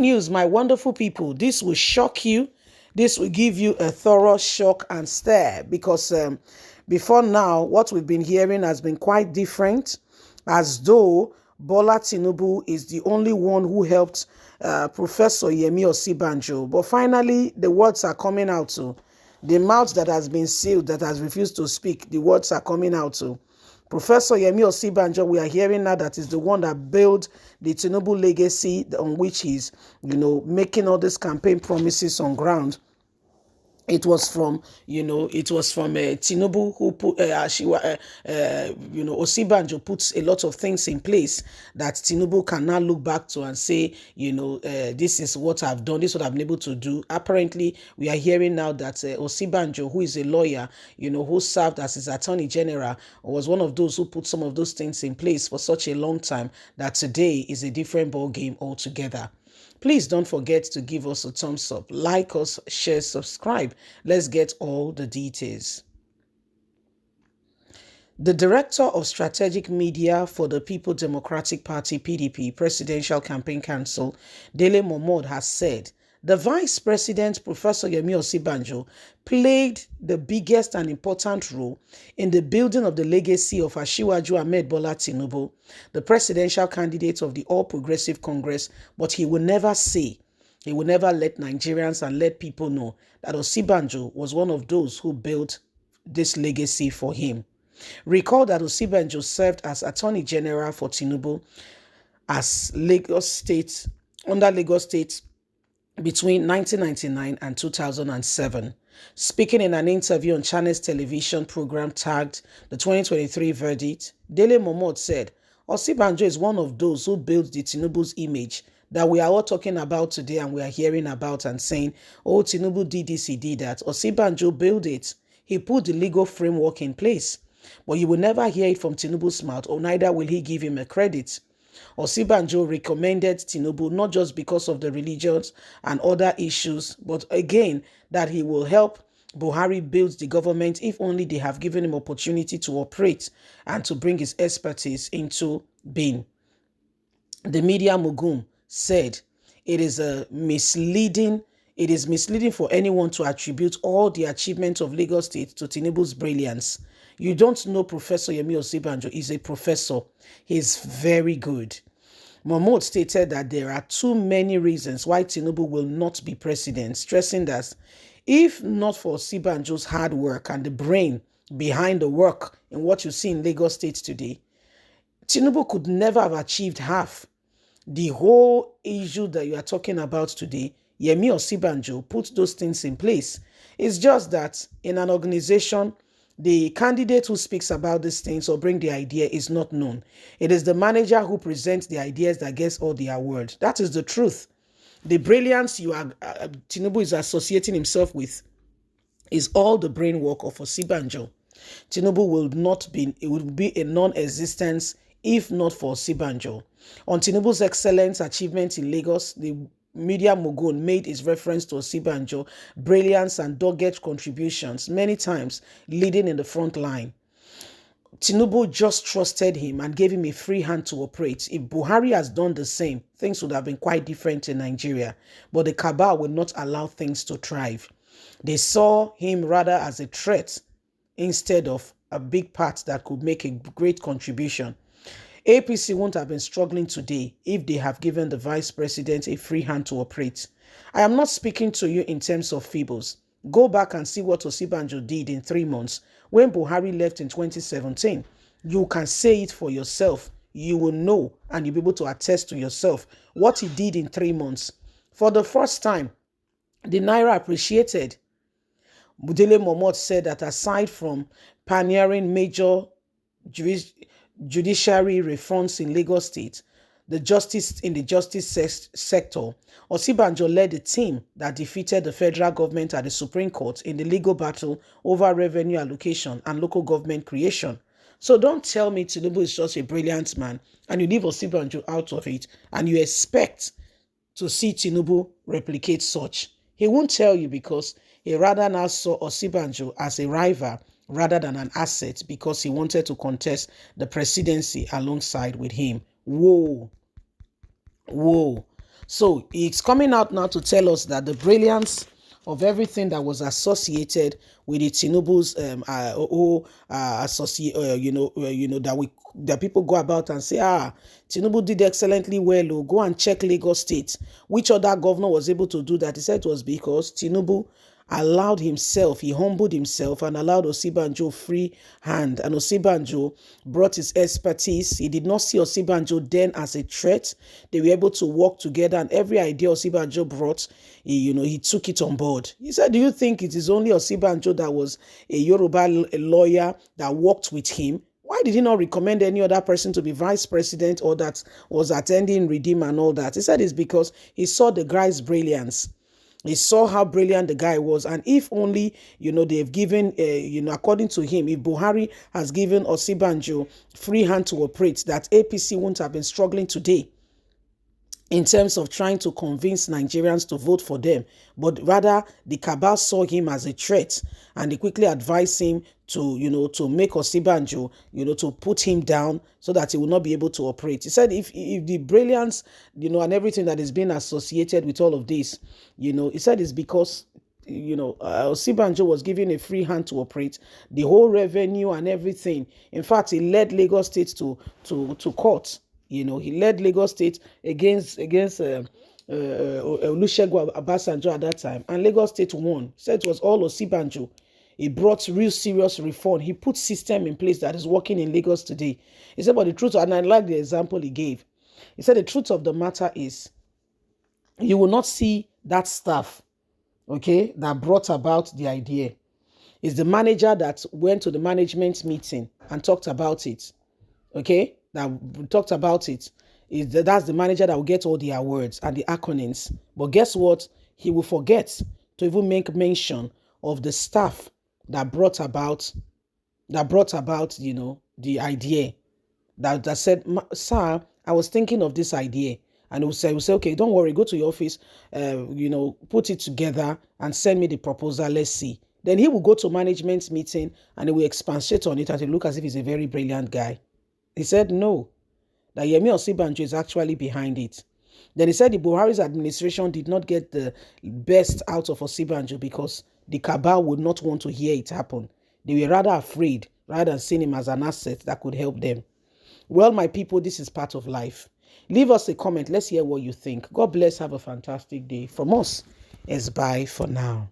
News, my wonderful people, this will shock you. This will give you a thorough shock and stare because before now, what we've been hearing has been quite different, as though Bola Tinubu is the only one who helped Professor Yemi Osinbajo. But finally, the words are coming out too. The mouth that has been sealed, that has refused to speak, the words are coming out too. Professor Yemi Osinbajo, we are hearing now that is the one that built the Tinubu legacy on which he's, making all these campaign promises on ground. It was from, Tinubu who put, Osinbajo puts a lot of things in place that Tinubu can now look back to and say, this is what I've done, this is what I've been able to do. Apparently, we are hearing now that Osinbajo, who is a lawyer, who served as his attorney general, was one of those who put some of those things in place for such a long time that today is a different ball game altogether. Please don't forget to give us a thumbs up, like us, share, subscribe. Let's get all the details. The Director of Strategic Media for the People Democratic Party (PDP) Presidential Campaign Council, Dele Momodu, has said the Vice President, Professor Yemi Osinbajo, played the biggest and important role in the building of the legacy of Asiwaju Ahmed Bola Tinubu, the presidential candidate of the All Progressive Congress, but he will never say, he will never let Nigerians and let people know that Osinbajo was one of those who built this legacy for him. Recall that Osinbajo served as Attorney General for Tinubu as under Lagos State between 1999 and 2007. Speaking in an interview on Channels television program tagged The 2023 Verdict, Dele Momodu said, Osinbajo is one of those who built the Tinubu's image that we are all talking about today and we are hearing about and saying, oh, Tinubu did this, he did that. Osinbajo built it. He put the legal framework in place. But you will never hear it from Tinubu's mouth, or neither will he give him a credit. Osinbajo recommended Tinubu not just because of the religions and other issues, but again, that he will help Buhari build the government if only they have given him opportunity to operate and to bring his expertise into being. The media mogul said it is misleading for anyone to attribute all the achievements of Lagos State to Tinubu's brilliance. You don't know Professor Yemi Osinbajo is a professor. He's very good. Momodu stated that there are too many reasons why Tinubu will not be president, stressing that if not for Osinbajo's hard work and the brain behind the work in what you see in Lagos State today, Tinubu could never have achieved half. The whole issue that you are talking about today, Yemi Osinbajo put those things in place. It's just that in an organization, the candidate who speaks about these things or bring the idea is not known. It is the manager who presents the ideas that gets all the award. That is the truth. The brilliance Tinubu is associating himself with is all the brain work of Osinbajo. Tinubu will be a non-existence if not for Osinbajo. On Tinubu's excellent achievement in Lagos, the media mogul made his reference to Osinbajo brilliance and dogged contributions, many times leading in the front line. Tinubu just trusted him and gave him a free hand to operate. If Buhari has done the same, things would have been quite different in Nigeria. But the cabal will not allow things to thrive. They saw him rather as a threat instead of a big part that could make a great contribution. APC won't have been struggling today if they have given the vice president a free hand to operate. I am not speaking to you in terms of fables. Go back and see what Osinbajo did in 3 months. When Buhari left in 2017, you can say it for yourself. You will know and you'll be able to attest to yourself what he did in 3 months. For the first time, the Naira appreciated. Dele Momodu said that aside from pioneering major judiciary reforms in Lagos State, the justice sector, Osinbajo led the team that defeated the federal government at the Supreme Court in the legal battle over revenue allocation and local government creation. So don't tell me Tinubu is just a brilliant man and you leave Osinbajo out of it and you expect to see Tinubu replicate such. He won't tell you because he rather now saw Osinbajo as a rival rather than an asset because he wanted to contest the presidency alongside with him. Whoa. So it's coming out now to tell us that the brilliance of everything that was associated with the Tinubu's that people go about and say, Tinubu did excellently well. Oh, go and check Lagos State. Which other governor was able to do that? He said it was because Tinubu allowed himself, he humbled himself and allowed Osinbajo free hand. And Osinbajo brought his expertise. He did not see Osinbajo then as a threat. They were able to work together, and every idea Osinbajo brought, he took it on board. He said, do you think it is only Osinbajo that was a Yoruba lawyer that worked with him? Why did he not recommend any other person to be vice president or that was attending Redeem and all that? He said it's because he saw the guy's brilliance. He saw how brilliant the guy was. And if only, they've given, according to him, if Buhari has given Osinbajo free hand to operate, that APC wouldn't have been struggling today in terms of trying to convince Nigerians to vote for them. But rather, the cabal saw him as a threat, and they quickly advised him to make Osinbajo, to put him down so that he will not be able to operate. He said if the brilliance, and everything that is being associated with all of this, he said it's because Osinbajo was given a free hand to operate the whole revenue and everything. In fact, he led Lagos State to court. He led Lagos State against Olusegun Obasanjo at that time, and Lagos State won. He said it was all Osinbajo. He brought real serious reform. He put system in place that is working in Lagos today. He said, but the truth, and I like the example he gave. He said the truth of the matter is, you will not see that staff, okay, that brought about the idea. It's the manager that went to the management meeting and talked about it. Okay, that talked about it. That's the manager that will get all the awards and the acronyms. But guess what? He will forget to even make mention of the staff that brought about, the idea. That said, sir, I was thinking of this idea. And he will say, okay, don't worry, go to your office, put it together and send me the proposal. Let's see. Then he will go to management meeting and he will expatiate on it and it will look as if he's a very brilliant guy. He said no, that Yemi Osinbajo is actually behind it. Then he said the Buhari's administration did not get the best out of Osinbajo because the cabal would not want to hear it happen. They were rather afraid rather than seeing him as an asset that could help them. Well, my people, this is part of life. Leave us a comment. Let's hear what you think. God bless. Have a fantastic day. From us, it's bye for now.